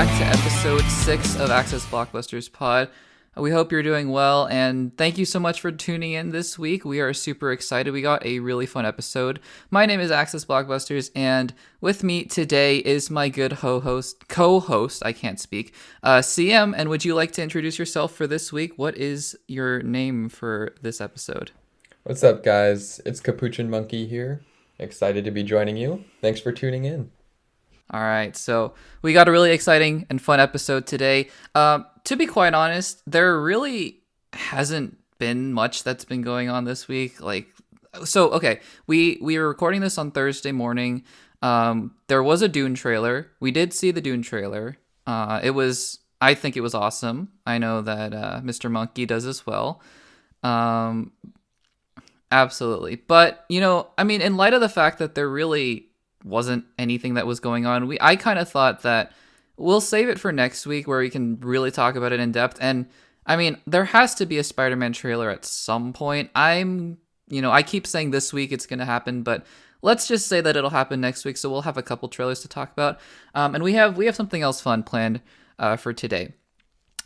back to episode 6 of Access Blockbusters Pod. We hope you're doing well, and thank you so much for tuning in this week. We are super excited. We got a really fun episode. My name is Access Blockbusters, and with me today is my good co-host, I can't speak, CM, and would you like to introduce yourself for this week? What is your name for this episode? What's up, guys? It's Capuchin Monkey here. Excited to be joining you. Thanks for tuning in. All right, so we got a really exciting and fun episode today. To be quite honest, there really hasn't been much that's been going on this week. We were recording this on Thursday morning. There was a Dune trailer. We did see the Dune trailer. I think it was awesome. I know that Mr. Monkey does as well. Absolutely. But, in light of the fact that there really wasn't anything that was going on, I kind of thought that we'll save it for next week where we can really talk about it in depth. And there has to be a Spider-Man trailer at some point. I keep saying this week it's going to happen, but let's just say that it'll happen next week. So we'll have a couple trailers to talk about. And we have something else fun planned for today.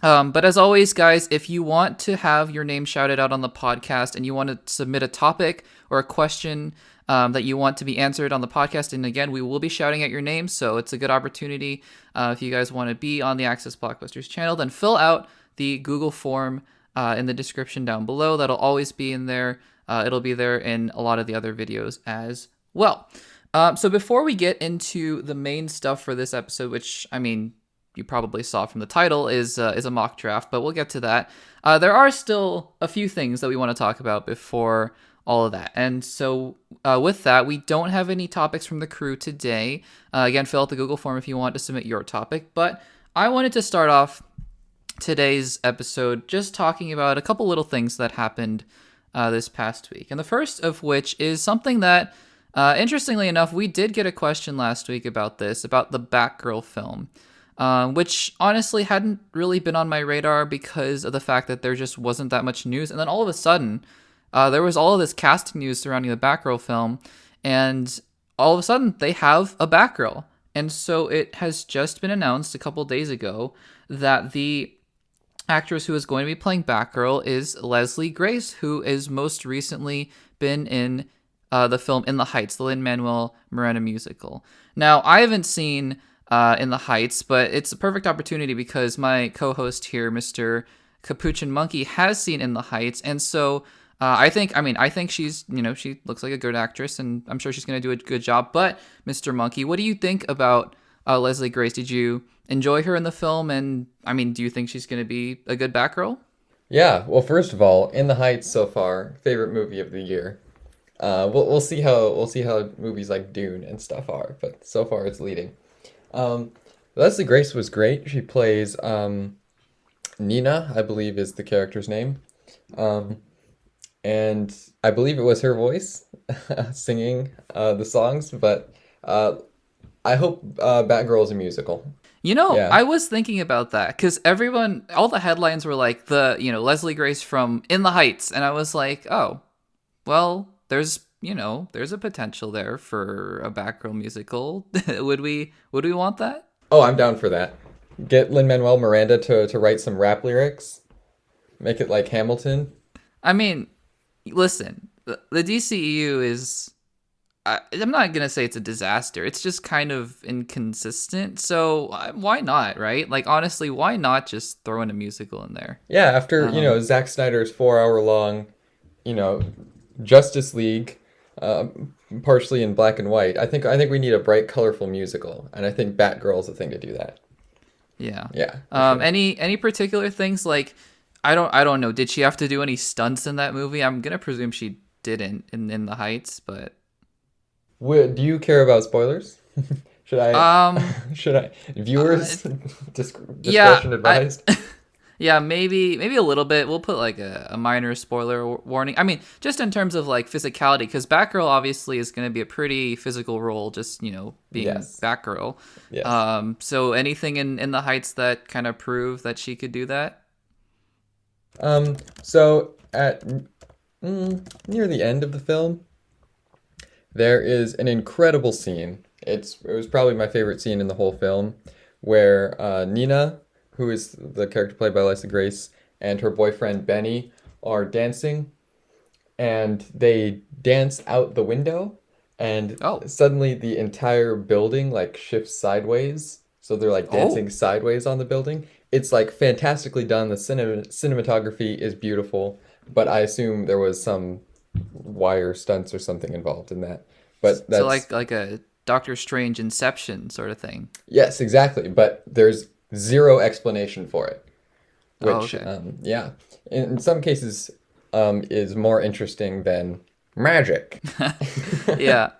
But as always, guys, if you want to have your name shouted out on the podcast and you want to submit a topic or a question that you want to be answered on the podcast, and again, we will be shouting out your name, so it's a good opportunity. If you guys want to be on the Access Blockbusters channel, then fill out the Google form in the description down below. That'll always be in there. It'll be there in a lot of the other videos as well. So before we get into the main stuff for this episode, which, you probably saw from the title, is a mock draft, but we'll get to that. There are still a few things that we want to talk about before all of that. And so with that, we don't have any topics from the crew today. Again, fill out the Google form if you want to submit your topic. But I wanted to start off today's episode just talking about a couple little things that happened this past week. And the first of which is something that, interestingly enough, we did get a question last week about this, about the Batgirl film. Which honestly hadn't really been on my radar because of the fact that there just wasn't that much news. And then all of a sudden, there was all of this casting news surrounding the Batgirl film, and all of a sudden they have a Batgirl. And so it has just been announced a couple days ago that the actress who is going to be playing Batgirl is Leslie Grace, who is most recently been in the film In the Heights, the Lin-Manuel Miranda musical. Now, I haven't seen In the Heights, but it's a perfect opportunity because my co-host here, Mr. Capuchin Monkey, has seen In the Heights, and so I think she's, she looks like a good actress, and I'm sure she's going to do a good job. But Mr. Monkey, what do you think about Leslie Grace? Did you enjoy her in the film, and do you think she's going to be a good Batgirl? Yeah, well, first of all, In the Heights so far, favorite movie of the year. We'll see how movies like Dune and stuff are, but so far it's leading. Leslie Grace was great. She plays Nina, I believe is the character's name. And I believe it was her voice singing the songs, but I hope Batgirl is a musical. Yeah. I was thinking about that because all the headlines were like Leslie Grace from In the Heights, and I was like, oh, well, there's a potential there for a Batgirl musical. Would we want that? Oh, I'm down for that. Get Lin-Manuel Miranda to write some rap lyrics. Make it like Hamilton. Listen, the DCEU is... I'm not going to say it's a disaster. It's just kind of inconsistent. So why not, right? Like, honestly, why not just throw in a musical in there? Yeah, after, Zack Snyder's 4-hour-long, Justice League, partially in black and white. I think we need a bright, colorful musical, and I think Batgirl is the thing to do that. Yeah. Yeah. Sure. Any particular things like I don't know. Did she have to do any stunts in that movie? I'm gonna presume she didn't in the Heights, but do you care about spoilers? Should I viewers discretion advised? Yeah, maybe a little bit. We'll put like a minor spoiler warning. Just in terms of like physicality, because Batgirl obviously is going to be a pretty physical role, just being Yes. Batgirl. Yes. So anything in the Heights that kind of prove that she could do that? So at near the end of the film, there is an incredible scene. It was probably my favorite scene in the whole film, where Nina, who is the character played by Lisa Grace, and her boyfriend Benny are dancing, and they dance out the window, and Oh. suddenly the entire building like shifts sideways. So they're like dancing sideways on the building. It's like fantastically done. The cinematography is beautiful, but I assume there was some wire stunts or something involved in that. But that's So like a Doctor Strange Inception sort of thing. yes, exactly. But there's zero explanation for it, Oh, which okay. yeah, in some cases is more interesting than magic. Yeah.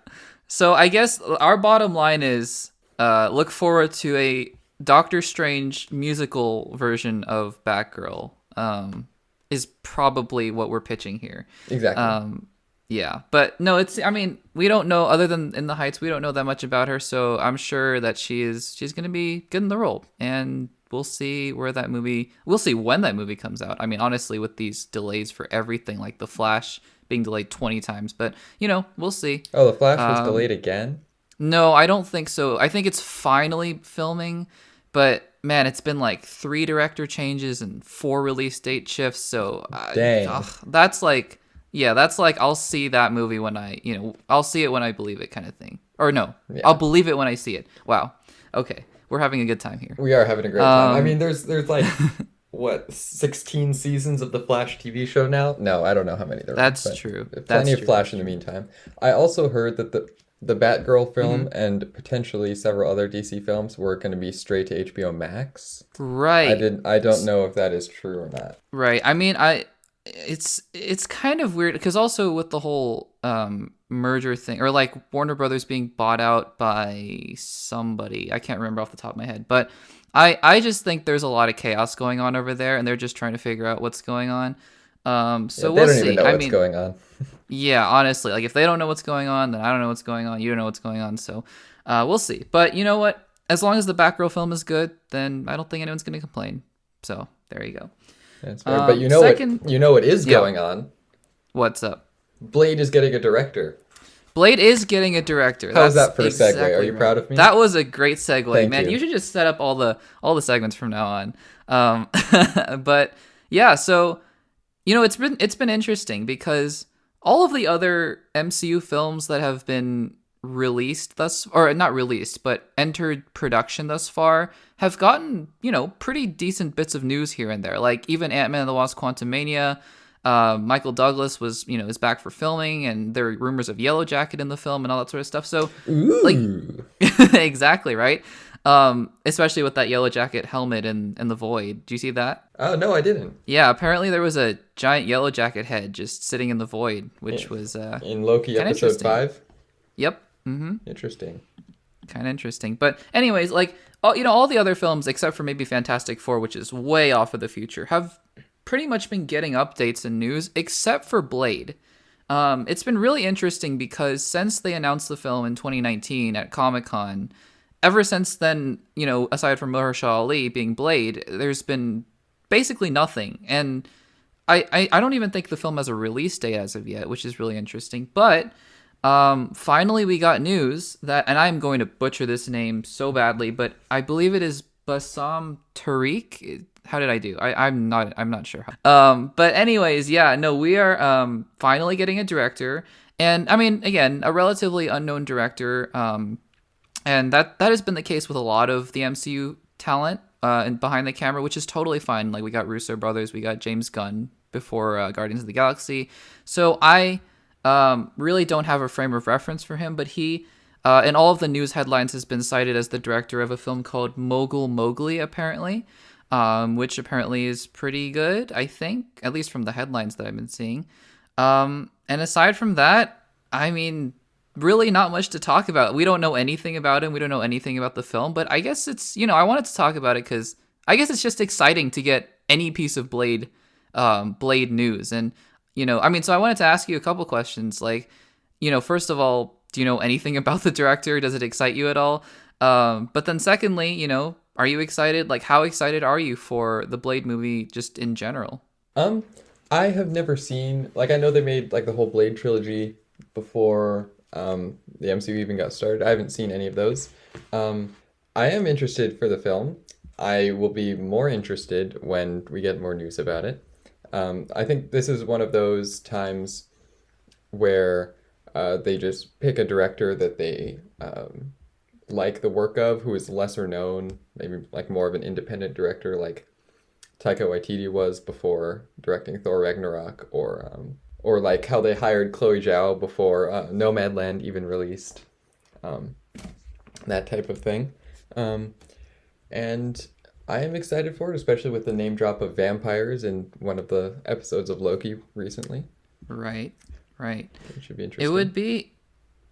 So I guess our bottom line is look forward to a Doctor Strange musical version of Batgirl. Is probably what we're pitching here. Exactly. Yeah, but no, I mean, we don't know other than In the Heights, we don't know that much about her, so I'm sure that she's going to be good in the role, and we'll see when that movie comes out. I mean, honestly, with these delays for everything, like The Flash being delayed 20 times, but we'll see. Oh, The Flash was delayed again? No, I don't think so. I think it's finally filming, but man, it's been like 3 director changes and 4 release date shifts. So Dang. that's like, yeah, that's like I'll see that movie when I'll see it when I believe it kind of thing. Or no, Yeah. I'll believe it when I see it. Wow. Okay, we're having a good time here. We are having a great time. I mean, there's like what 16 seasons of the Flash TV show now? No, I don't know how many there are. That's true. Plenty of true. Flash in the meantime. I also heard that the Batgirl film and potentially several other DC films were going to be straight to HBO Max. Right. I don't know if that is true or not. Right. I mean, it's kind of weird because also with the whole merger thing, or like Warner Brothers being bought out by somebody, I can't remember off the top of my head, but I just think there's a lot of chaos going on over there, and they're just trying to figure out what's going on. So They we'll don't see. even know I what's mean, going on. yeah, honestly, like if they don't know what's going on, then I don't know what's going on. You don't know what's going on, so we'll see. But you know what? As long as the Batgirl film is good, then I don't think anyone's going to complain. So there you go. That's fair. But you know what is Yeah. going on? What's up? Blade is getting a director. Blade is getting a director. How was That's that for a segue? Are you right. proud of me? That was a great segue, Thank man. you. You should just set up all the segments from now on. But yeah, so it's been interesting because all of the other MCU films that have been released or not released, but entered production thus far have gotten, pretty decent bits of news here and there. Like even Ant-Man and the Wasp: Quantumania, Michael Douglas is back for filming, and there are rumors of Yellow Jacket in the film and all that sort of stuff. So like exactly, right? Especially with that Yellow Jacket helmet in the void. Do you see that? Oh, no, I didn't. Yeah, apparently there was a giant Yellow Jacket head just sitting in the void, which was in Loki kinda episode interesting. 5. Yep. Mm-hmm. Interesting. Kind of interesting. But anyways, like all the other films except for maybe Fantastic Four, which is way off of the future, have pretty much been getting updates and news except for Blade. It's been really interesting because since they announced the film in 2019 at Comic-Con, ever since then, aside from Mahershala Ali being Blade, there's been basically nothing. And I don't even think the film has a release date as of yet, which is really interesting. But finally we got news that, and I'm going to butcher this name so badly, but I believe it is Bassam Tariq. How did I do? I'm not sure. But anyways, yeah, no, we are finally getting a director, and I mean, again, a relatively unknown director. And that has been the case with a lot of the MCU talent and behind the camera, which is totally fine. Like we got Russo brothers, we got James Gunn before Guardians of the Galaxy. So I really don't have a frame of reference for him, but he, in all of the news headlines, has been cited as the director of a film called Mogul Mowgli, apparently, which apparently is pretty good, I think, at least from the headlines that I've been seeing. And aside from that, I mean, really not much to talk about. We don't know anything about him. We don't know anything about the film, but I guess it's, I wanted to talk about it because I guess it's just exciting to get any piece of Blade news. And, I mean, so I wanted to ask you a couple questions. Like, first of all, do you know anything about the director? Does it excite you at all? But then secondly, are you excited? Like, how excited are you for the Blade movie just in general? I have never seen, like, I know they made like the whole Blade trilogy before the MCU even got started. I haven't seen any of those. I am interested for the film. I will be more interested when we get more news about it. I think this is one of those times where they just pick a director that they like the work of, who is lesser known, maybe like more of an independent director, like Taika Waititi was before directing Thor Ragnarok, or like how they hired Chloe Zhao before Nomadland even released, um, that type of thing. And I am excited for it, especially with the name drop of vampires in one of the episodes of Loki recently. Right, right. It should be interesting. It would be.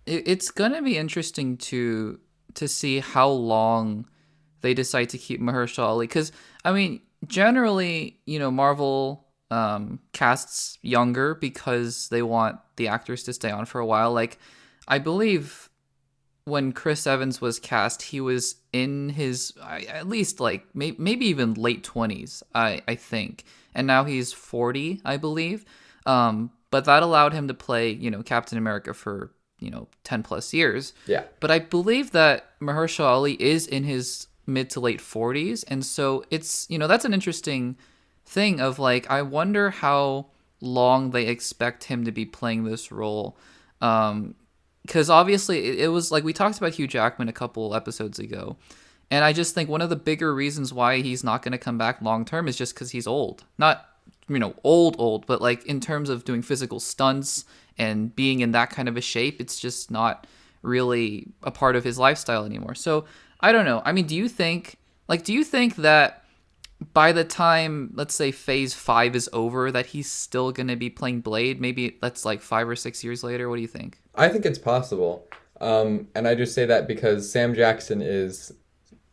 It's gonna be interesting to see how long they decide to keep Mahershala Ali, because I mean, generally, Marvel casts younger because they want the actors to stay on for a while. Like, I believe when Chris Evans was cast, he was in his at least like maybe even late 20s, I think, and now he's 40, I believe. But that allowed him to play, Captain America for 10 plus years. Yeah. But I believe that Mahershala Ali is in his mid to late 40s, and so it's that's an interesting thing of like, I wonder how long they expect him to be playing this role. Because obviously it was like we talked about Hugh Jackman a couple episodes ago, and I just think one of the bigger reasons why he's not going to come back long term is just because he's old. Not old, but like in terms of doing physical stunts and being in that kind of a shape, it's just not really a part of his lifestyle anymore. So I don't know. I mean, do you think that by the time, let's say, Phase 5 is over, that he's still going to be playing Blade? Maybe that's like 5 or 6 years later. What do you think? I think it's possible. And I just say that because Sam Jackson is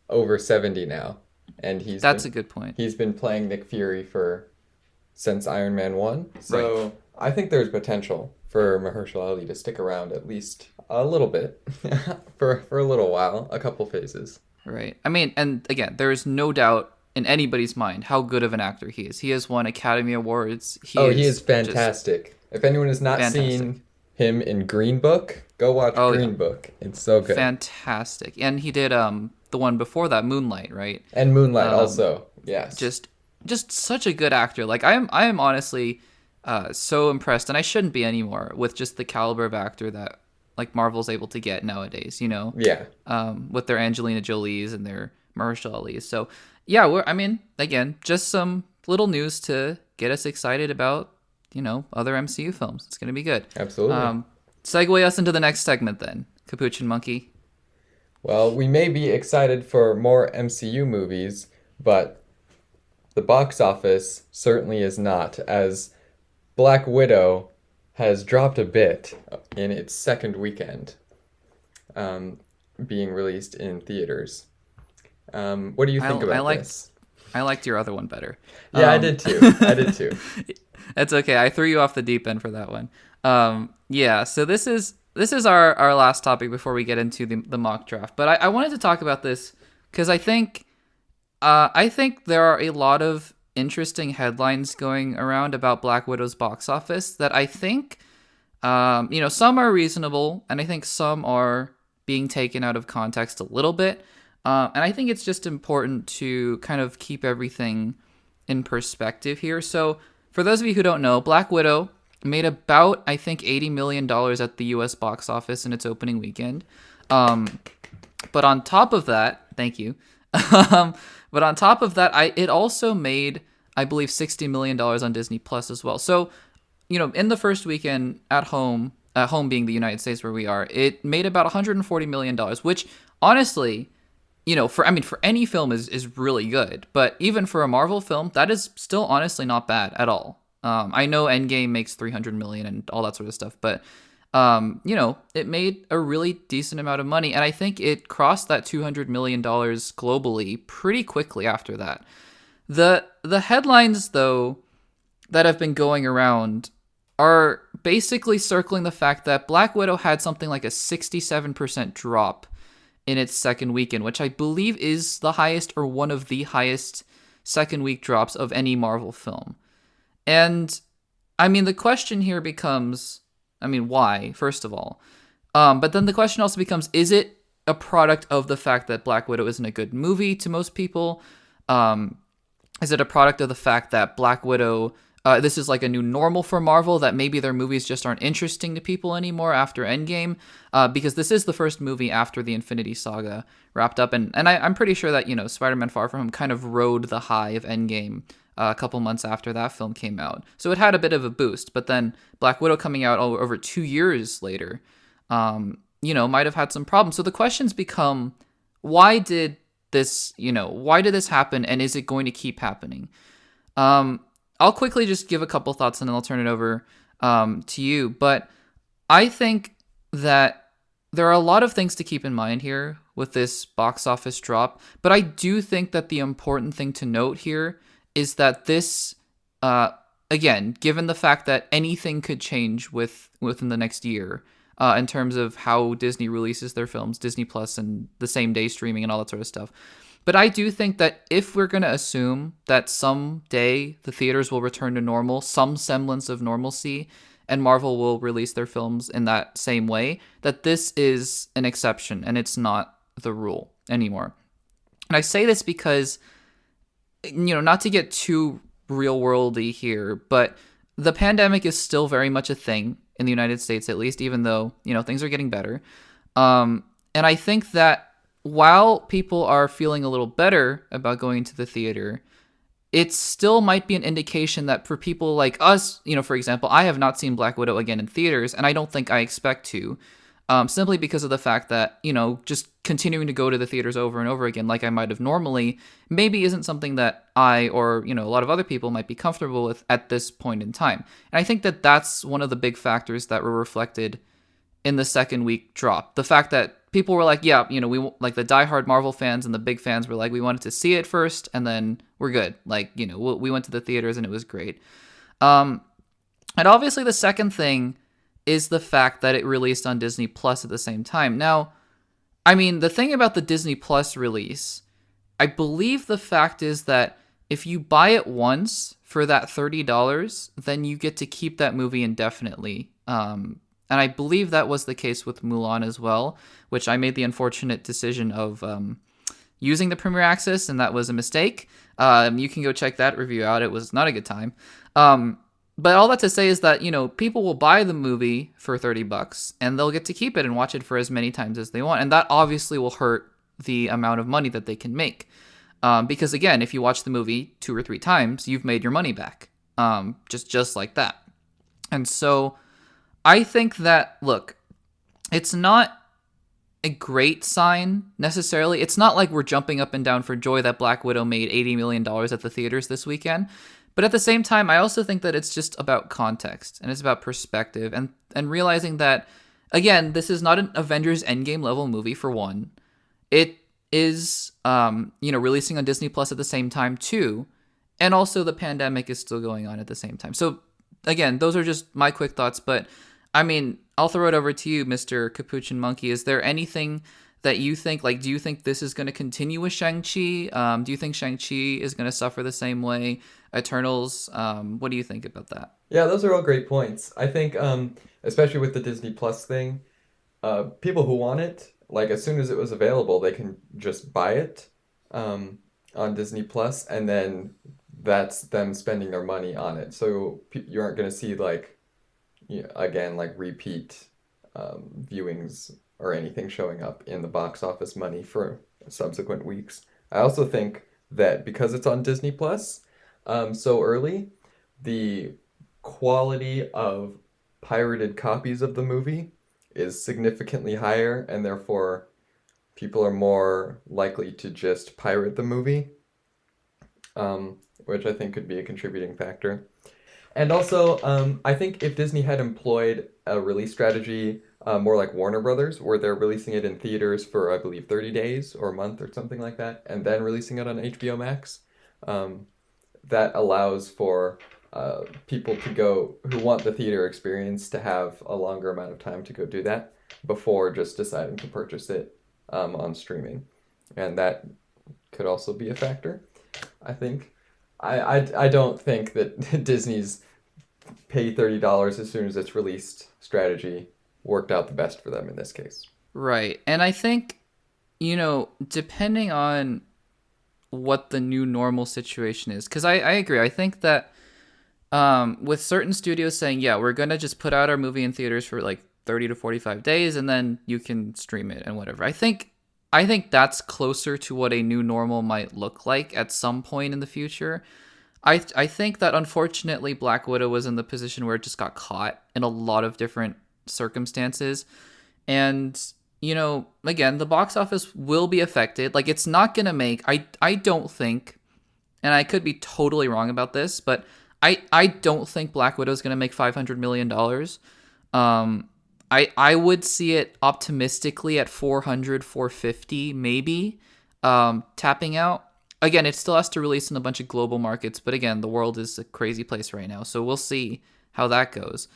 over 70 now. And That's a good point. He's been playing Nick Fury since Iron Man 1. So right. I think there's potential for Mahershala Ali to stick around at least a little bit for a little while, a couple phases. Right. I mean, and again, there is no doubt in anybody's mind how good of an actor he is. He has won Academy Awards. He is fantastic. If anyone has not seen him in Green Book, go watch Green Book. It's so good. Fantastic. And he did the one before that, Moonlight, right? And Moonlight also. Yes. Just such a good actor. Like I am honestly so impressed, and I shouldn't be anymore, with just the caliber of actor that like Marvel's able to get nowadays, Yeah. With their Angelina Jolies and their Mahershala Ali's. So yeah, again, just some little news to get us excited about, other MCU films. It's gonna be good. Absolutely. Segue us into the next segment then, Capuchin Monkey. Well, we may be excited for more MCU movies, but the box office certainly is not, as Black Widow has dropped a bit in its second weekend, being released in theaters. What do you think about this? I liked your other one better. Yeah, I did too. That's okay. I threw you off the deep end for that one. Yeah, so this is our last topic before we get into the mock draft. But I wanted to talk about this because I think there are a lot of interesting headlines going around about Black Widow's box office that I think, some are reasonable, and I think some are being taken out of context a little bit. And I think it's just important to kind of keep everything in perspective here. So for those of you who don't know, Black Widow made about, I think, $80 million at the US box office in its opening weekend. But on top of that, thank you. But on top of that, it also made, I believe, $60 million on Disney Plus as well. So, in the first weekend at home being the United States where we are, it made about $140 million, which honestly, for any film is really good. But even for a Marvel film, that is still honestly not bad at all. I know Endgame makes $300 million and all that sort of stuff, but it made a really decent amount of money, and I think it crossed that $200 million globally pretty quickly after that. The headlines, though, that have been going around are basically circling the fact that Black Widow had something like a 67% drop in its second weekend, which I believe is the highest or one of the highest second week drops of any Marvel film. And the question here becomes, why, first of all? But then the question also becomes, is it a product of the fact that Black Widow isn't a good movie to most people? Is it a product of the fact that Black Widow, this is like a new normal for Marvel, that maybe their movies just aren't interesting to people anymore after Endgame? Because this is the first movie after the Infinity Saga wrapped up. And I'm pretty sure that, Spider-Man Far From Home kind of rode the high of Endgame a couple months after that film came out. So it had a bit of a boost. But then Black Widow coming out over 2 years later, might have had some problems. So the questions become, why did this happen, and is it going to keep happening? I'll quickly just give a couple thoughts and then I'll turn it over to you. But I think that there are a lot of things to keep in mind here with this box office drop. But I do think that the important thing to note here is that this, again, given the fact that anything could change within the next year, in terms of how Disney releases their films, Disney Plus and the same day streaming and all that sort of stuff. But I do think that if we're going to assume that someday the theaters will return to normal, some semblance of normalcy, and Marvel will release their films in that same way, that this is an exception and it's not the rule anymore. And I say this because, not to get too real worldy here, but the pandemic is still very much a thing in the United States, at least, even though, things are getting better. And I think that while people are feeling a little better about going to the theater, it still might be an indication that for people like us, for example, I have not seen Black Widow again in theaters, and I don't think I expect to, simply because of the fact that, just continuing to go to the theaters over and over again like I might have normally maybe isn't something that I or, a lot of other people might be comfortable with at this point in time. And I think that that's one of the big factors that were reflected in the second week drop. The fact that people were like, yeah, we like the diehard Marvel fans and the big fans were like, we wanted to see it first and then we're good. Like, we went to the theaters and it was great. And obviously the second thing is the fact that it released on Disney Plus at the same time. Now, the thing about the Disney Plus release, I believe the fact is that if you buy it once for that $30, then you get to keep that movie indefinitely. And I believe that was the case with Mulan as well, which I made the unfortunate decision of using the Premier Access, and that was a mistake. You can go check that review out. It was not a good time. But all that to say is that, people will buy the movie for $30 and they'll get to keep it and watch it for as many times as they want. And that obviously will hurt the amount of money that they can make. Because again, if you watch the movie 2 or 3 times, you've made your money back. Just like that. And so I think that, look, it's not a great sign necessarily. It's not like we're jumping up and down for joy that Black Widow made $80 million at the theaters this weekend. But at the same time, I also think that it's just about context and it's about perspective and realizing that, again, this is not an Avengers Endgame level movie for one. It is, releasing on Disney Plus at the same time too. And also the pandemic is still going on at the same time. So again, those are just my quick thoughts. But I'll throw it over to you, Mr. Capuchin Monkey. Is there anything that you think, do you think this is going to continue with Shang-Chi? Do you think Shang-Chi is going to suffer the same way? Eternals, what do you think about that? Yeah, those are all great points. I think, especially with the Disney Plus thing, people who want it, as soon as it was available, they can just buy it on Disney Plus, and then that's them spending their money on it. So you aren't going to see, repeat viewings or anything showing up in the box office money for subsequent weeks. I also think that because it's on Disney Plus so early, the quality of pirated copies of the movie is significantly higher, and therefore people are more likely to just pirate the movie, which I think could be a contributing factor. And also, I think if Disney had employed a release strategy more like Warner Brothers, where they're releasing it in theaters for, I believe, 30 days or a month or something like that, and then releasing it on HBO Max, that allows for people to go who want the theater experience to have a longer amount of time to go do that before just deciding to purchase it on streaming. And that could also be a factor, I think. I don't think that Disney's pay $30 as soon as it's released strategy worked out the best for them in this case. Right. And I think depending on what the new normal situation is, because I agree. I think that with certain studios saying, yeah, we're going to just put out our movie in theaters for like 30 to 45 days and then you can stream it and whatever. I think that's closer to what a new normal might look like at some point in the future. I think that unfortunately Black Widow was in the position where it just got caught in a lot of different circumstances. And, again, the box office will be affected. Like, it's not going to make, I don't think, and I could be totally wrong about this, but I don't think Black Widow is going to make $500 million. I would see it optimistically at 400, 450, maybe, tapping out. Again, it still has to release in a bunch of global markets, but again, the world is a crazy place right now, so we'll see how that goes.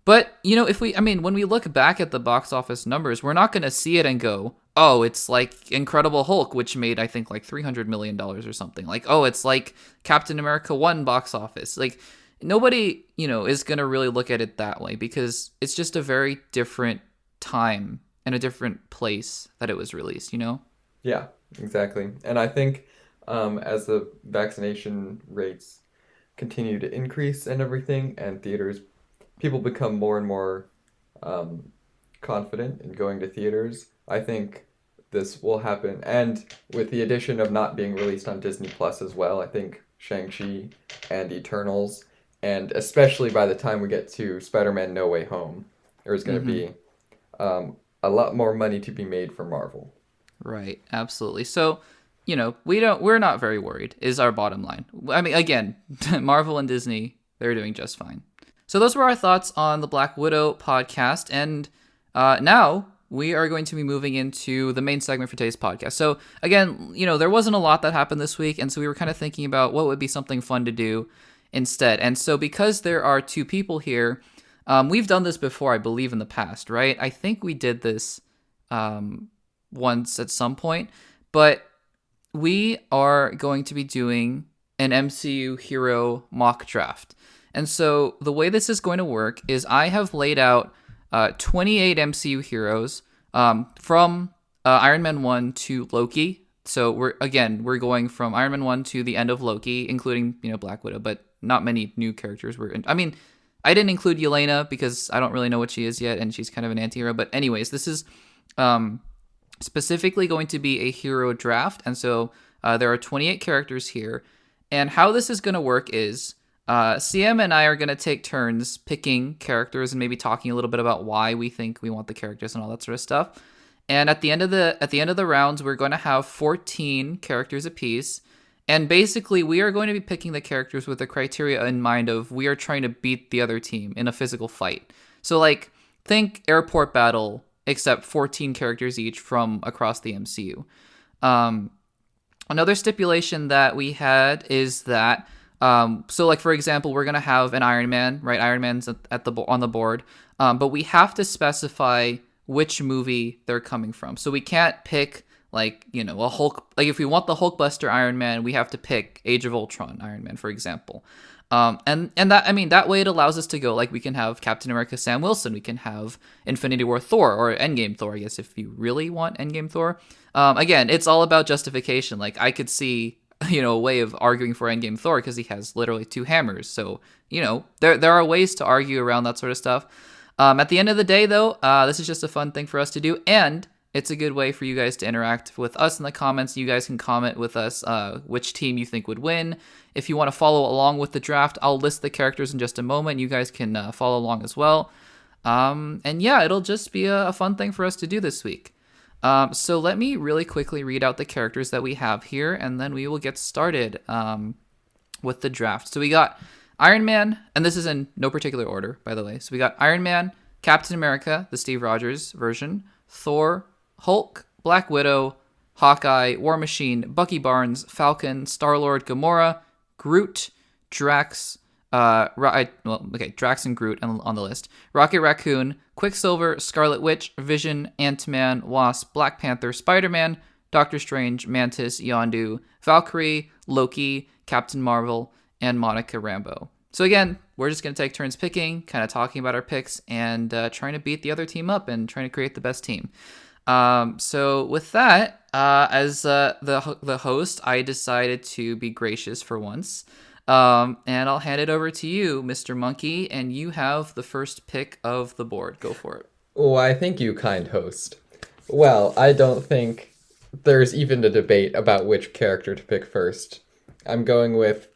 But, when we look back at the box office numbers, we're not going to see it and go, oh, it's like Incredible Hulk, which made, I think, like $300 million or something. Like, oh, it's like Captain America 1 box office. Like, nobody, is going to really look at it that way because it's just a very different time and a different place that it was released, Yeah, exactly. And I think as the vaccination rates continue to increase and everything, and people become more and more confident in going to theaters, I think this will happen. And with the addition of not being released on Disney Plus as well, I think Shang-Chi and Eternals, and especially by the time we get to Spider-Man No Way Home, there's going to be a lot more money to be made for Marvel. Right, absolutely. So, we're not very worried, is our bottom line. I mean, again, Marvel and Disney, they're doing just fine. So those were our thoughts on the Black Widow podcast, and now we are going to be moving into the main segment for today's podcast. So again, there wasn't a lot that happened this week, and so we were kind of thinking about what would be something fun to do instead. And so because there are two people here, we've done this before, I believe, in the past, right? I think we did this once at some point, but we are going to be doing an MCU hero mock draft. And so the way this is going to work is I have laid out 28 MCU heroes from Iron Man 1 to Loki. So we're going from Iron Man 1 to the end of Loki, including, Black Widow, but not many new characters were in. I mean, I didn't include Yelena because I don't really know what she is yet, and she's kind of an anti-hero. But anyways, this is specifically going to be a hero draft. And so there are 28 characters here. And how this is going to work is CM and I are going to take turns picking characters and maybe talking a little bit about why we think we want the characters and all that sort of stuff. And at the end of the rounds, we're going to have 14 characters apiece. And basically, we are going to be picking the characters with the criteria in mind of we are trying to beat the other team in a physical fight. So, like, think airport battle, except 14 characters each from across the MCU. Another stipulation that we had is that, so like, for example, we're going to have an Iron Man, right? Iron Man's on the board, but we have to specify which movie they're coming from. So we can't pick like, a Hulk, like if we want the Hulkbuster Iron Man, we have to pick Age of Ultron Iron Man, for example. And that, I mean, that way it allows us to go, like, we can have Captain America Sam Wilson, we can have Infinity War Thor, or Endgame Thor, I guess, if you really want Endgame Thor. Again, it's all about justification. Like, I could see, a way of arguing for Endgame Thor because he has literally 2 hammers. So, there are ways to argue around that sort of stuff. At the end of the day, though, this is just a fun thing for us to do, and it's a good way for you guys to interact with us in the comments. You guys can comment with us which team you think would win. If you want to follow along with the draft, I'll list the characters in just a moment. You guys can follow along as well. And yeah, it'll just be a fun thing for us to do this week. So let me really quickly read out the characters that we have here, and then we will get started with the draft. So we got Iron Man, and this is in no particular order, by the way. So we got Iron Man, Captain America, the Steve Rogers version, Thor, Hulk, Black Widow, Hawkeye, War Machine, Bucky Barnes, Falcon, Star-Lord, Gamora, Groot, Drax, Drax and Groot on the list, Rocket Raccoon, Quicksilver, Scarlet Witch, Vision, Ant-Man, Wasp, Black Panther, Spider-Man, Doctor Strange, Mantis, Yondu, Valkyrie, Loki, Captain Marvel, and Monica Rambeau. So again, we're just going to take turns picking, kind of talking about our picks, and trying to beat the other team up and trying to create the best team. So with that, as the host, I decided to be gracious for once. And I'll hand it over to you, Mr. Monkey, and you have the first pick of the board. Go for it. Why, thank you, kind host. Well, I don't think there's even a debate about which character to pick first. I'm going with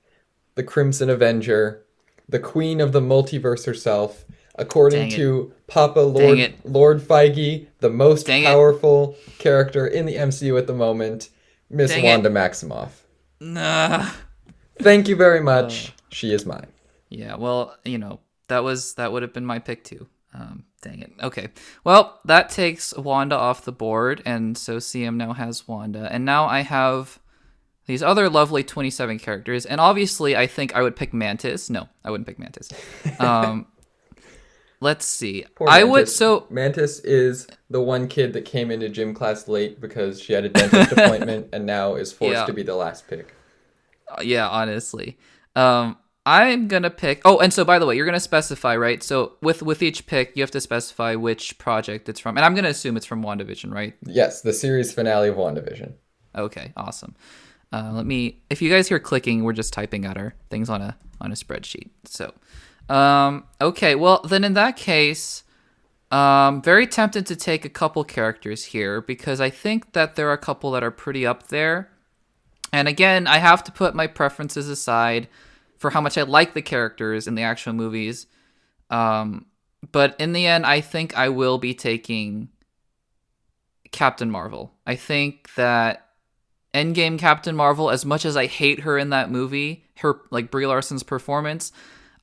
the Crimson Avenger, the queen of the multiverse herself, according to Papa Lord Feige, the most powerful character in the MCU at the moment, Miss Wanda Maximoff. Nah. Thank you very much. She is mine. Yeah, well, that would have been my pick too. Dang it. Okay. Well, that takes Wanda off the board, and so CM now has Wanda. And now I have these other lovely 27 characters, and obviously I think I would pick Mantis. No, I wouldn't pick Mantis. Let's see. Mantis is the one kid that came into gym class late because she had a dentist appointment and now is forced to be the last pick. Yeah, honestly. I'm gonna pick. Oh, and so by the way, you're gonna specify, right? So with each pick, you have to specify which project it's from, and I'm gonna assume it's from WandaVision, right? Yes, the series finale of WandaVision. Okay, awesome. If you guys hear clicking, we're just typing out our things on a spreadsheet. So, okay, well then in that case, very tempted to take a couple characters here because I think that there are a couple that are pretty up there, and again, I have to put my preferences aside for how much I like the characters in the actual movies. But in the end, I think I will be taking Captain Marvel. I think that Endgame Captain Marvel, as much as I hate her in that movie, her, like, Brie Larson's performance,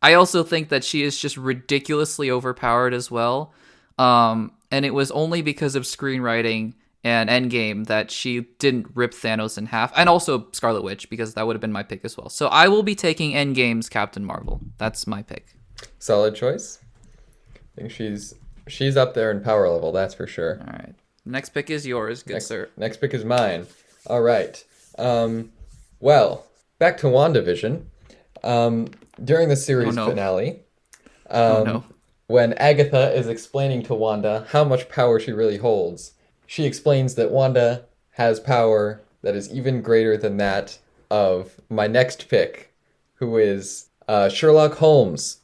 I also think that she is just ridiculously overpowered as well. And it was only because of screenwriting and Endgame that she didn't rip Thanos in half, and also Scarlet Witch, because that would have been my pick as well. So I will be taking Endgame's Captain Marvel. That's my pick. Solid choice. I think she's up there in power level, that's for sure. All right. Next pick is yours, good sir. Next pick is mine. All right. Well, back to WandaVision. During the series finale, when Agatha is explaining to Wanda how much power she really holds, she explains that Wanda has power that is even greater than that of my next pick, who is Sherlock Holmes.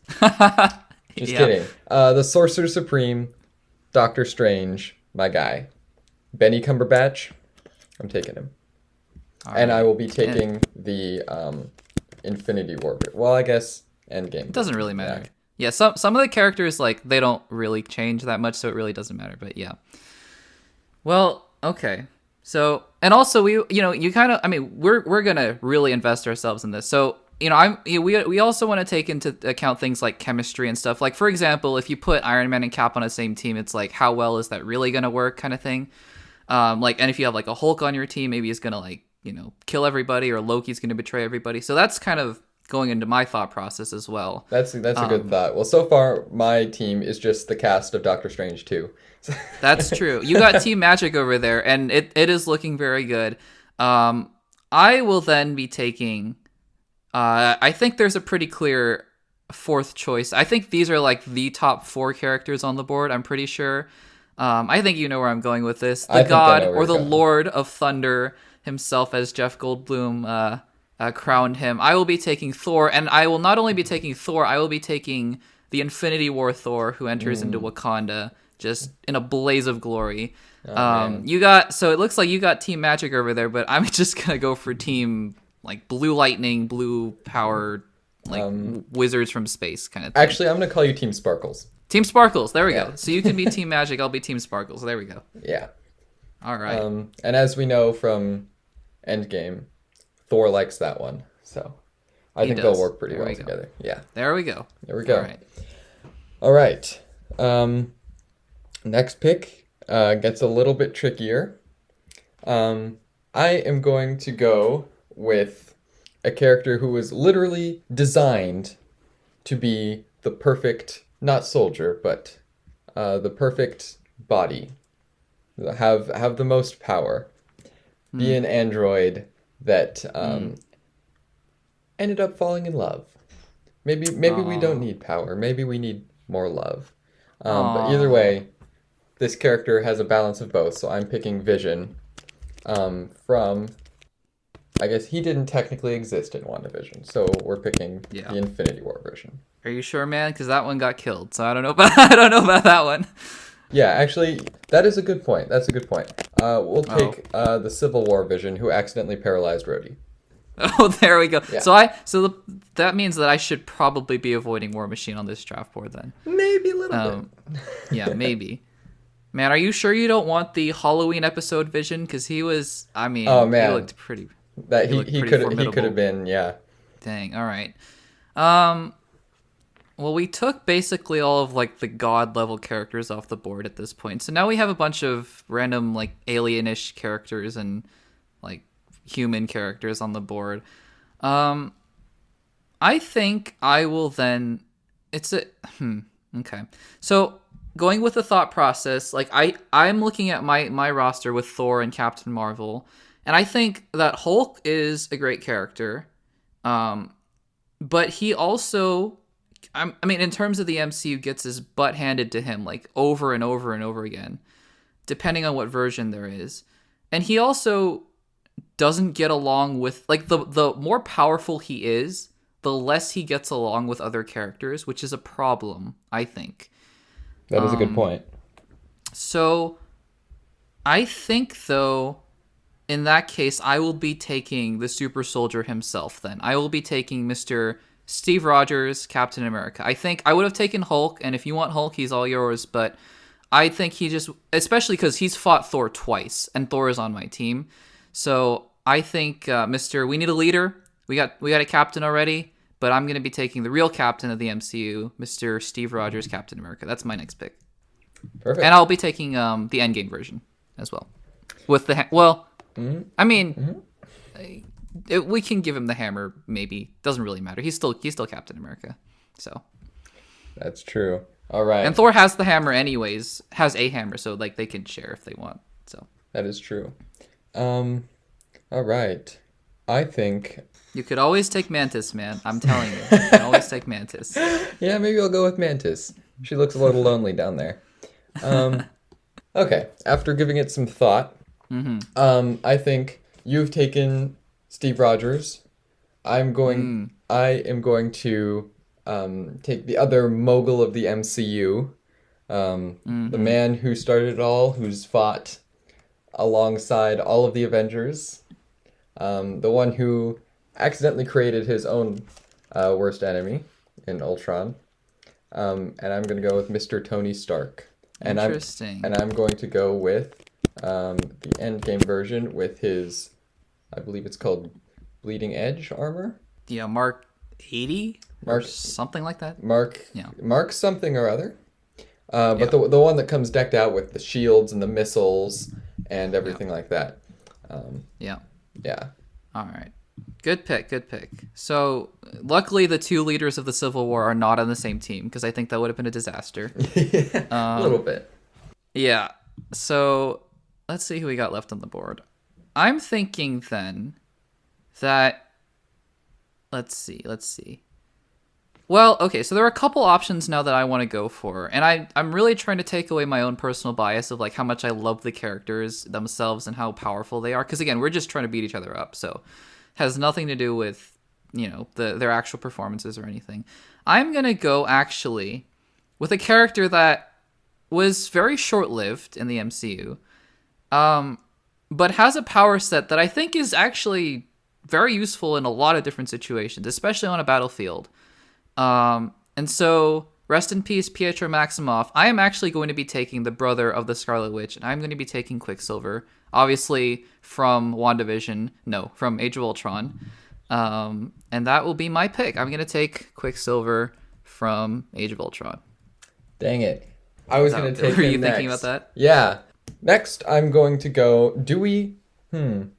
Just kidding. The Sorcerer Supreme, Doctor Strange, my guy. Benny Cumberbatch, I'm taking him. And I will be taking the Infinity War. Well, I guess Endgame. It doesn't really matter. Yeah, some of the characters, like, they don't really change that much, so it really doesn't matter, but yeah. Well, okay. So, and also we're gonna really invest ourselves in this. So, we also want to take into account things like chemistry and stuff. Like, for example, if you put Iron Man and Cap on the same team, it's like, how well is that really gonna work, kind of thing. And if you have like a Hulk on your team, maybe he's gonna kill everybody, or Loki's gonna betray everybody. So that's kind of going into my thought process as well. That's a good thought. Well, so far my team is just the cast of Doctor Strange 2. That's true. You got Team Magic over there, and it is looking very good. I will then be taking... I think there's a pretty clear fourth choice. I think these are like the top 4 characters on the board, I'm pretty sure. I think you know where I'm going with this. The God, or the Lord of Thunder himself, as Jeff Goldblum crowned him. I will be taking Thor, and I will not only be taking Thor, I will be taking the Infinity War Thor, who enters into Wakanda just in a blaze of glory. So it looks like you got Team Magic over there, but I'm just gonna go for Team like Blue Lightning, Blue Power, like wizards from space kind of thing. Actually, I'm gonna call you Team Sparkles. Team Sparkles, there we go. So you can be Team Magic, I'll be Team Sparkles. There we go. Yeah. All right. And as we know from Endgame, Thor likes that one, so I think they'll work pretty well together. Yeah. There we go. There we go. All right. Next pick gets a little bit trickier. I am going to go with a character who was literally designed to be the perfect, not soldier, but the perfect body. Have the most power. Be an android that ended up falling in love. Maybe we don't need power. Maybe we need more love. But either way, this character has a balance of both, so I'm picking Vision from... I guess he didn't technically exist in WandaVision, so we're picking the Infinity War version. Are you sure, man? Because that one got killed, so I don't know about that one. Yeah, actually, that is a good point. That's a good point. We'll take the Civil War Vision, who accidentally paralyzed Rhodey. Oh, there we go. Yeah. That means that I should probably be avoiding War Machine on this draft board then. Maybe a little bit. Yeah, maybe. Man, are you sure you don't want the Halloween episode Vision? Because he was, I mean, oh, man. he looked pretty. That he could have been, yeah. Dang. All right. Well, we took basically all of like the god level characters off the board at this point. So now we have a bunch of random like alienish characters and like human characters on the board. I think I will then okay. So going with the thought process, like I'm looking at my roster with Thor and Captain Marvel, and I think that Hulk is a great character. But he also, I mean, in terms of the MCU, gets his butt handed to him like over and over and over again, depending on what version there is. And he also doesn't get along with, like, the more powerful he is, the less he gets along with other characters, which is a problem, I think. That is a good point. So I think, though, in that case, I will be taking the super soldier himself then. I will be taking Mr. Steve Rogers, Captain America. I think I would have taken Hulk, and if you want Hulk, he's all yours, but I think he just, especially because he's fought Thor twice, and Thor is on my team. So I think we need a leader. We got a captain already, but I'm going to be taking the real captain of the MCU, Mr. Steve Rogers, Captain America. That's my next pick. Perfect. And I'll be taking the Endgame version as well. With the I mean, we can give him the hammer. Maybe doesn't really matter. He's still Captain America. So that's true. All right. And Thor has the hammer anyways. Has a hammer, so like they can share if they want. So that is true. All right. I think you could always take Mantis, man. I'm telling you, you can always take Mantis. Yeah, maybe I'll go with Mantis. She looks a little lonely down there. Okay. After giving it some thought. I think you've taken Steve Rogers. I am going to take the other mogul of the MCU, the man who started it all, who's fought alongside all of the Avengers, the one who accidentally created his own worst enemy in Ultron. And I'm going to go with Mr. Tony Stark. Interesting. I'm going to go with the Endgame version with his, I believe it's called Bleeding Edge armor. Yeah, Mark 80? Mark something like that? Mark something or other. But the one that comes decked out with the shields and the missiles and everything like that. Yeah. All right. Good pick. So, luckily, the two leaders of the Civil War are not on the same team, because I think that would have been a disaster. A little bit. Yeah. So, let's see who we got left on the board. I'm thinking then that... Let's see. Well, okay, so there are a couple options now that I want to go for, and I'm really trying to take away my own personal bias of like how much I love the characters themselves and how powerful they are, because again, we're just trying to beat each other up, so it has nothing to do with, their actual performances or anything. I'm going to go actually with a character that was very short-lived in the MCU, but has a power set that I think is actually very useful in a lot of different situations, especially on a battlefield. And so, rest in peace, Pietro Maximoff. I am actually going to be taking the brother of the Scarlet Witch, and I'm going to be taking Quicksilver, obviously from WandaVision, from Age of Ultron. And that will be my pick. I'm going to take Quicksilver from Age of Ultron. Dang it. I was going to take him Were you next. thinking about that? Yeah. Next, I'm going to go, am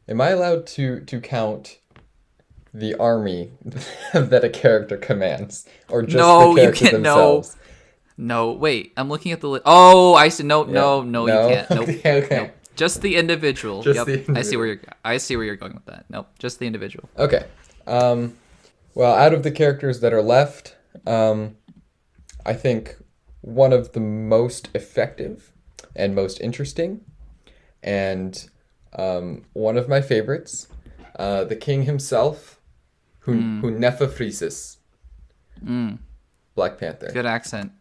I allowed to count the army that a character commands, or just the character themselves? No, wait. I'm looking at the list. Oh, I see. No, you can't. Nope. Okay. Nope. Just the individual. The individual. I see where you're going with that. Nope, just the individual. Okay. Well, out of the characters that are left, I think one of the most effective and most interesting, and one of my favorites, the king himself, who Nephaphysis. Black Panther. Good accent.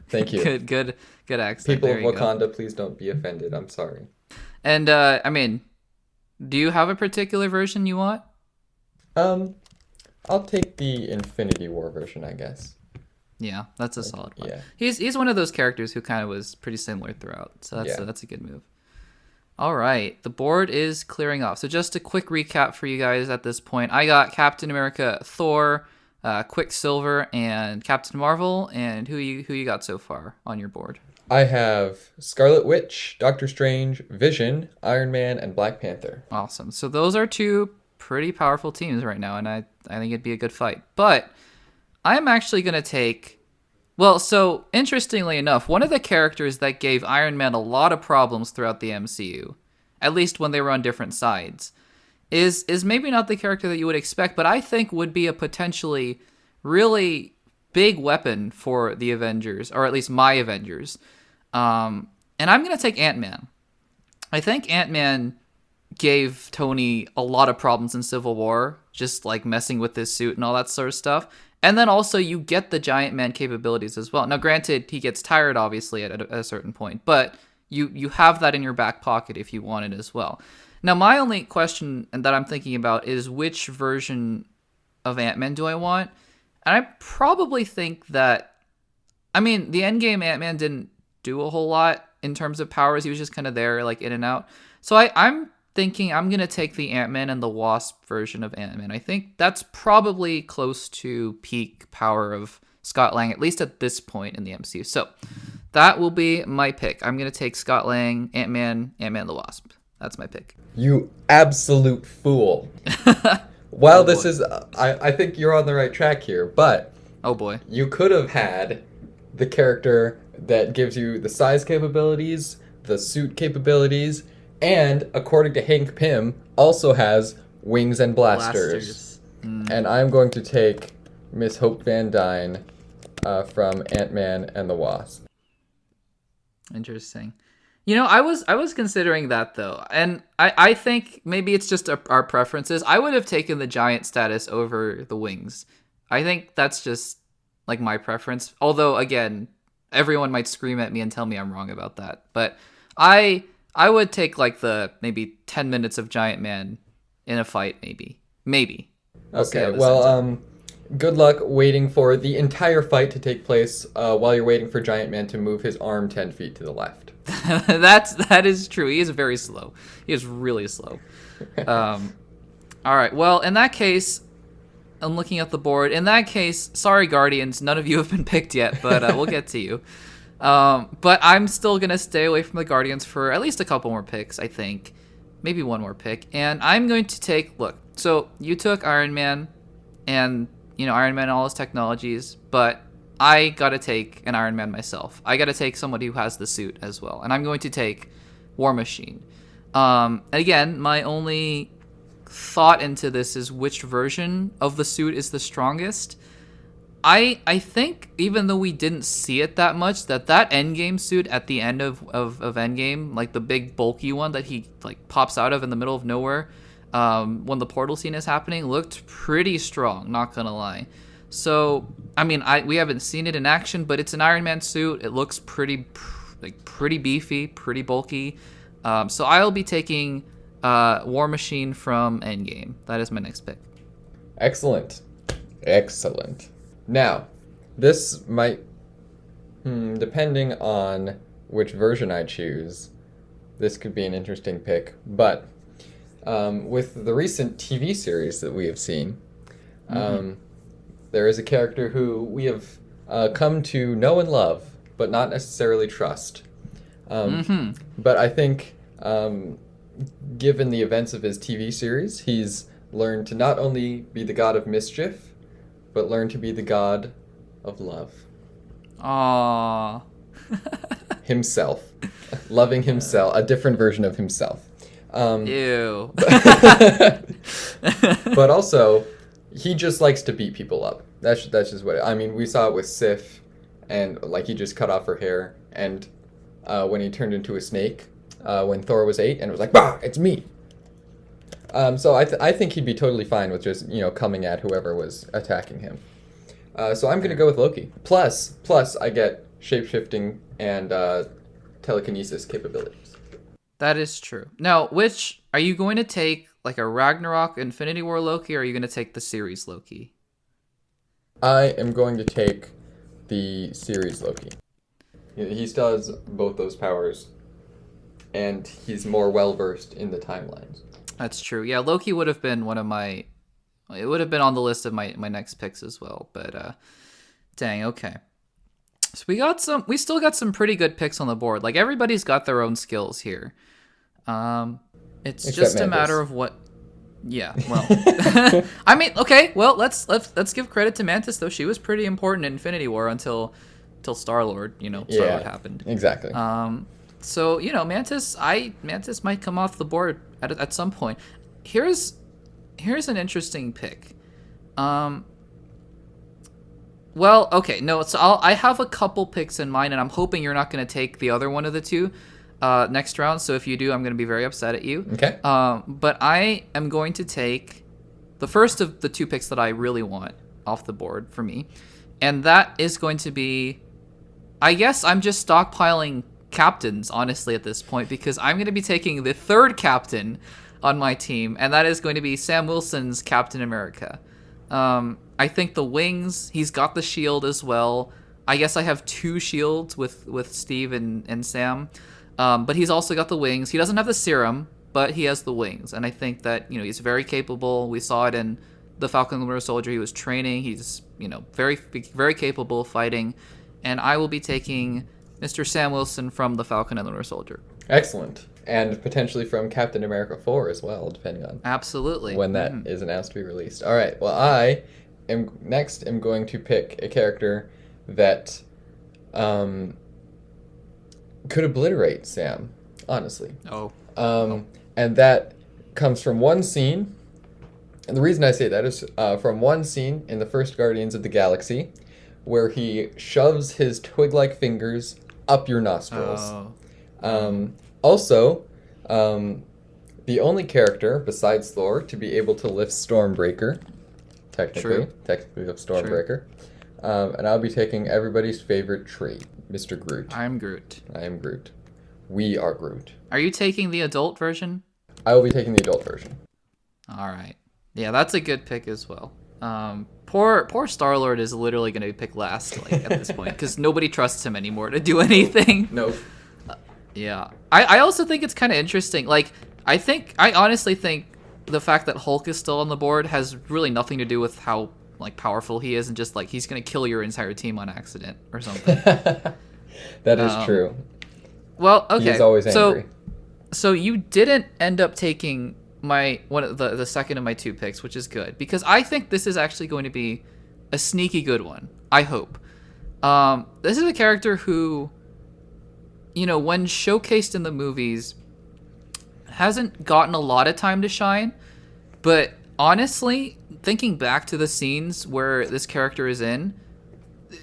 Thank you. Good accent. People There of you go. Wakanda, please don't be offended. I'm sorry. And I mean, do you have a particular version you want? I'll take the Infinity War version, I guess. Yeah, that's a solid one. Yeah. He's one of those characters who kind of was pretty similar throughout, so that's a good move. All right, the board is clearing off. So just a quick recap for you guys at this point. I got Captain America, Thor, Quicksilver, and Captain Marvel. And who you got so far on your board? I have Scarlet Witch, Doctor Strange, Vision, Iron Man, and Black Panther. Awesome. So those are two pretty powerful teams right now, and I think it'd be a good fight. But I'm actually going to take... Well, so interestingly enough, one of the characters that gave Iron Man a lot of problems throughout the MCU, at least when they were on different sides, is maybe not the character that you would expect, but I think would be a potentially really big weapon for the Avengers, or at least my Avengers. And I'm going to take Ant-Man. I think Ant-Man gave Tony a lot of problems in Civil War, just like messing with his suit and all that sort of stuff. And then also you get the giant man capabilities as well. Now, granted, he gets tired, obviously, at a certain point, but you have that in your back pocket if you want it as well. Now, my only question that I'm thinking about is which version of Ant-Man do I want? And I probably think that, I mean, the Endgame Ant-Man didn't do a whole lot in terms of powers. He was just kind of there, like, in and out. So I'm thinking I'm going to take the Ant-Man and the Wasp version of Ant-Man. I think that's probably close to peak power of Scott Lang, at least at this point in the MCU. So that will be my pick. I'm going to take Scott Lang, Ant-Man the Wasp. That's my pick. You absolute fool. While this is... I think you're on the right track here, but... Oh, boy. You could have had the character that gives you the size capabilities, the suit capabilities, and, according to Hank Pym, also has wings and blasters. And I'm going to take Miss Hope Van Dyne from Ant-Man and the Wasp. Interesting. You know, I was considering that, though. And I think maybe it's just our preferences. I would have taken the giant status over the wings. I think that's just, like, my preference. Although, again, everyone might scream at me and tell me I'm wrong about that. But I would take, like, the maybe 10 minutes of Giant Man in a fight, maybe. Okay, well, good luck waiting for the entire fight to take place while you're waiting for Giant Man to move his arm 10 feet to the left. That is true. He is very slow. He is really slow. All right, well, in that case, I'm looking at the board. In that case, sorry, Guardians, none of you have been picked yet, but we'll get to you. But I'm still going to stay away from the Guardians for at least a couple more picks, I think. Maybe one more pick. And I'm going to take... Look, so you took Iron Man and, you know, Iron Man and all his technologies, but I got to take an Iron Man myself. I got to take somebody who has the suit as well. And I'm going to take War Machine. And again, my only thought into this is which version of the suit is the strongest. I think, even though we didn't see it that much, that Endgame suit at the end of Endgame, like the big bulky one that he like pops out of in the middle of nowhere, when the portal scene is happening, looked pretty strong, not gonna lie. So, I mean, we haven't seen it in action, but it's an Iron Man suit. It looks pretty beefy, pretty bulky. So I'll be taking War Machine from Endgame. That is my next pick. Excellent. Now, this might, depending on which version I choose, this could be an interesting pick. But with the recent TV series that we have seen, there is a character who we have come to know and love, but not necessarily trust. But I think, given the events of his TV series, he's learned to not only be the god of mischief, but learn to be the god of love. Aww. Himself. Loving himself. A different version of himself. Ew. But also, he just likes to beat people up. That's just what... I mean, we saw it with Sif and like he just cut off her hair, and when he turned into a snake, when Thor was 8, and it was like, bah, it's me. So I think he'd be totally fine with just, coming at whoever was attacking him. So I'm going to go with Loki. Plus I get shape-shifting and telekinesis capabilities. That is true. Now, which are you going to take, like a Ragnarok Infinity War Loki, or are you going to take the series Loki? I am going to take the series Loki. He still has both those powers, and he's more well-versed in the timelines. That's true. Yeah, Loki would have been it would have been on the list of my next picks as well, but dang, okay. So we still got some pretty good picks on the board. Like, everybody's got their own skills here. It's Except just Mantis. a matter of what. Yeah, well, I mean, okay, well, let's give credit to Mantis, though. She was pretty important in Infinity War until Star-Lord, Star-Lord happened. Exactly. So, Mantis might come off the board at some point. Here's an interesting pick. Well, okay, no, so I have a couple picks in mind, and I'm hoping you're not going to take the other one of the two next round. So if you do, I'm going to be very upset at you. Okay. But I am going to take the first of the two picks that I really want off the board for me, and that is going to be, I guess I'm just stockpiling captains, honestly, at this point, because I'm going to be taking the third captain on my team, and that is going to be Sam Wilson's Captain America. I think the wings, he's got the shield as well. I guess I have 2 shields with Steve and Sam, but he's also got the wings. He doesn't have the serum, but he has the wings, and I think that, he's very capable. We saw it in the Falcon and the Winter Soldier. He was training. He's, very, very capable of fighting, and I will be taking Mr. Sam Wilson from the Falcon and the Winter Soldier. Excellent. And potentially from Captain America 4 as well, depending on absolutely when that is announced to be released. All right. Well, I am going to pick a character that could obliterate Sam, honestly. And that comes from one scene. And the reason I say that is from one scene in the first Guardians of the Galaxy, where he shoves his twig-like fingers up your nostrils. Also, the only character besides Thor to be able to lift Stormbreaker, technically lift Stormbreaker, and I'll be taking everybody's favorite trait, Mr. Groot. I'm Groot. I am Groot. We are Groot. Are you taking the adult version? I will be taking the adult version. All right. Yeah, that's a good pick as well. Poor Star-Lord is literally going to be picked last, at this point, because nobody trusts him anymore to do anything. Nope. Yeah. I also think it's kind of interesting. Like, I honestly think the fact that Hulk is still on the board has really nothing to do with how, powerful he is, and just, he's going to kill your entire team on accident or something. That is true. Well, okay. He's always angry. So you didn't end up taking the second of my 2 picks, which is good, because I think this is actually going to be a sneaky good one. I hope. This is a character who, when showcased in the movies, hasn't gotten a lot of time to shine, but honestly, thinking back to the scenes where this character is in,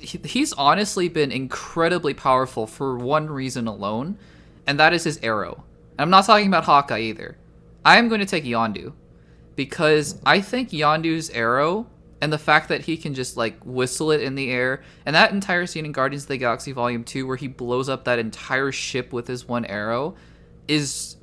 he's honestly been incredibly powerful for one reason alone, and that is his arrow. I'm not talking about Hawkeye either. I am going to take Yondu, because I think Yondu's arrow and the fact that he can just whistle it in the air, and that entire scene in Guardians of the Galaxy Volume 2 where he blows up that entire ship with his one arrow is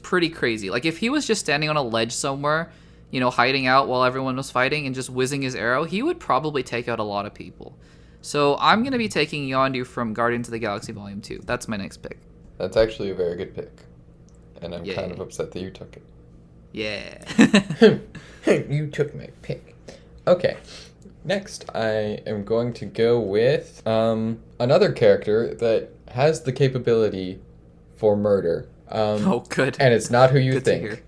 pretty crazy. If he was just standing on a ledge somewhere, hiding out while everyone was fighting and just whizzing his arrow, he would probably take out a lot of people. So I'm going to be taking Yondu from Guardians of the Galaxy Volume 2. That's my next pick. That's actually a very good pick. And I'm kind of upset that you took it. Yeah. You took my pick. Okay. Next, I am going to go with another character that has the capability for murder. Oh, good. And it's not who you Good to think. hear.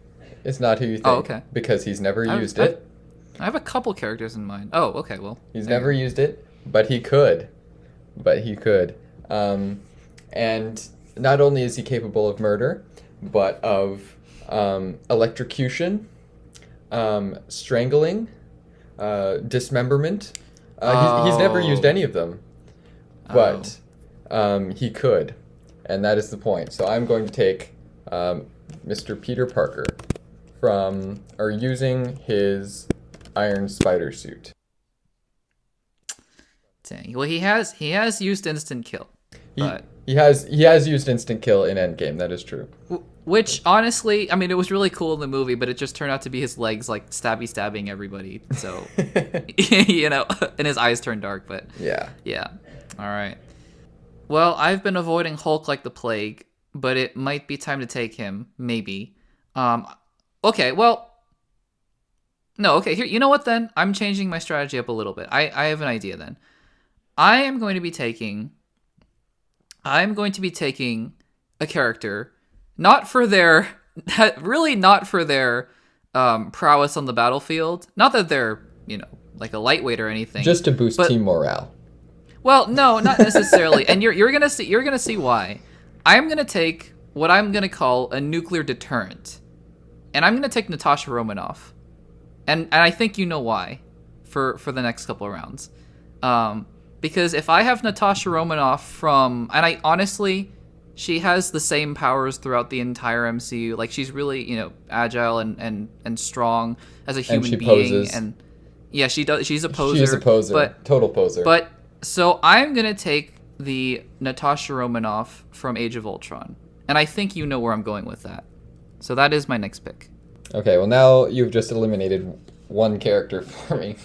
It's not who you think. Oh, okay. Because he's never used it. I have a couple characters in mind. Oh, okay, well. He's never used it, but he could. And not only is he capable of murder, but of electrocution, strangling, dismemberment. He's never used any of them. but he could, and that is the point. So I'm going to take Mr. Peter Parker using his Iron Spider suit. Dang. Well, he has used instant kill, but he has used instant kill in Endgame. That is true. Which honestly, I mean, it was really cool in the movie, but it just turned out to be his legs like stabbing everybody. So and his eyes turned dark. But yeah. All right. Well, I've been avoiding Hulk like the plague, but it might be time to take him. Maybe. Okay. Well. No. Okay. Here. You know what? Then I'm changing my strategy up a little bit. I have an idea. Then I'm going to be taking a character. Not for their prowess on the battlefield. Not that they're, like a lightweight or anything. Just to boost team morale. Well, no, not necessarily. And you're gonna see why. I'm gonna take what I'm gonna call a nuclear deterrent, and I'm gonna take Natasha Romanoff, and I think you know why, for the next couple of rounds, because if I have Natasha Romanoff and I honestly. She has the same powers throughout the entire MCU. Like, she's really, agile and strong as a human being. Poses. And yeah, she does. She's a poser. She's a poser. Total poser. But so I'm gonna take the Natasha Romanoff from Age of Ultron, and I think you know where I'm going with that. So that is my next pick. Okay. Well, now you've just eliminated one character for me.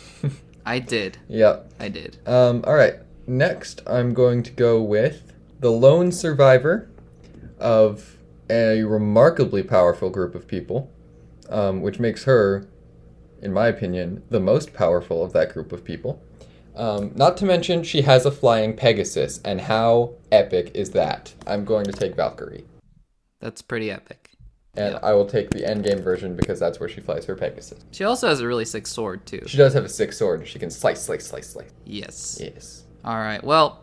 I did. Yep. I did. All right. Next, I'm going to go with the lone survivor of a remarkably powerful group of people, which makes her, in my opinion, the most powerful of that group of people. Not to mention, she has a flying Pegasus, and how epic is that? I'm going to take Valkyrie. That's pretty epic. And I will take the endgame version because that's where she flies her Pegasus. She also has a really sick sword, too. She does have a sick sword. She can slice. Yes. All right, well,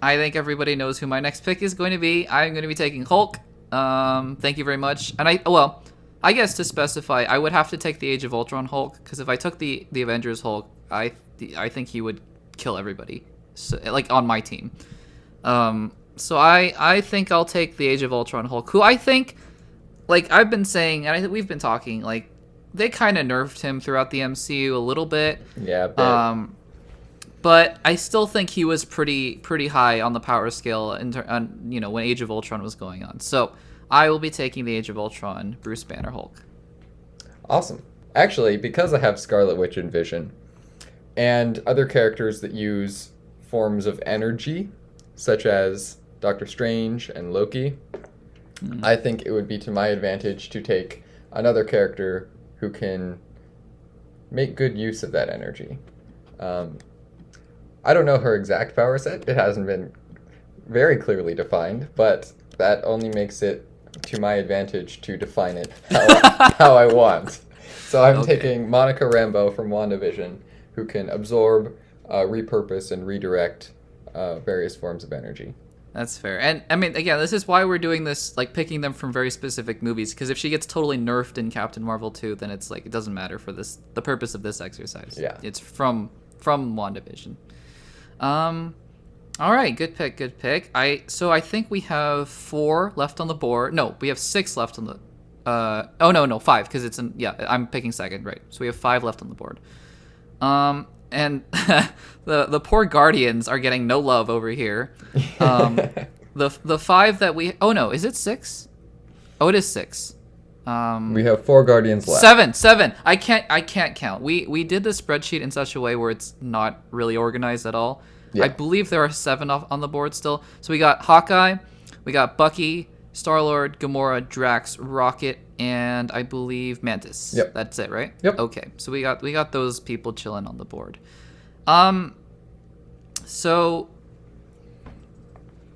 I think everybody knows who my next pick is going to be. I'm going to be taking Hulk. Thank you very much. And I guess to specify, I would have to take the Age of Ultron Hulk, because if I took the Avengers Hulk, I think he would kill everybody, so, like on my team. So I think I'll take the Age of Ultron Hulk, who I think, like I've been saying, and we've been talking, like they kind of nerfed him throughout the MCU a little bit. Yeah. But I still think he was pretty high on the power scale when Age of Ultron was going on. So I will be taking the Age of Ultron Bruce Banner Hulk. Awesome. Actually, because I have Scarlet Witch and Vision, and other characters that use forms of energy, such as Doctor Strange and Loki, I think it would be to my advantage to take another character who can make good use of that energy. I don't know her exact power set. It hasn't been very clearly defined, but that only makes it to my advantage to define it how I want. So I'm taking Monica Rambeau from WandaVision, who can absorb, repurpose, and redirect various forms of energy. That's fair. And, I mean, again, this is why we're doing this, like, picking them from very specific movies, because if she gets totally nerfed in Captain Marvel 2, then it's, like, it doesn't matter for the purpose of this exercise. Yeah. It's from WandaVision. All right, good pick. So I think we have 4 left on the board. No, we have 6 left on the 5, because I'm picking second, right? So we have 5 left on the board. And the poor Guardians are getting no love over here. The 5 that we is it 6? Oh, it is 6. We have 4 Guardians left. 7. I can't count. We did the spreadsheet in such a way where it's not really organized at all. Yeah. I believe there are 7 on the board still. So we got Hawkeye, we got Bucky, Star-Lord, Gamora, Drax, Rocket, and I believe Mantis. Yep. That's it, right? Yep. Okay. So we got those people chilling on the board. So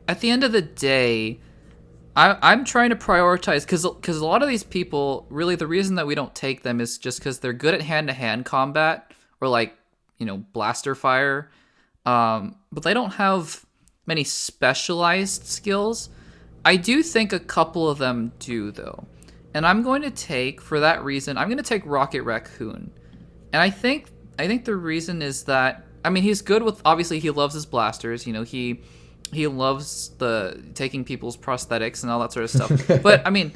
at the end of the day, I'm trying to prioritize because a lot of these people, really the reason that we don't take them is just because they're good at hand-to-hand combat or like, blaster fire. But they don't have many specialized skills. I do think a couple of them do, though. And I'm going to take, for that reason, I'm going to take Rocket Raccoon. And I think the reason is that, I mean, he's good with, obviously, he loves his blasters. He he loves the taking people's prosthetics and all that sort of stuff. But I mean,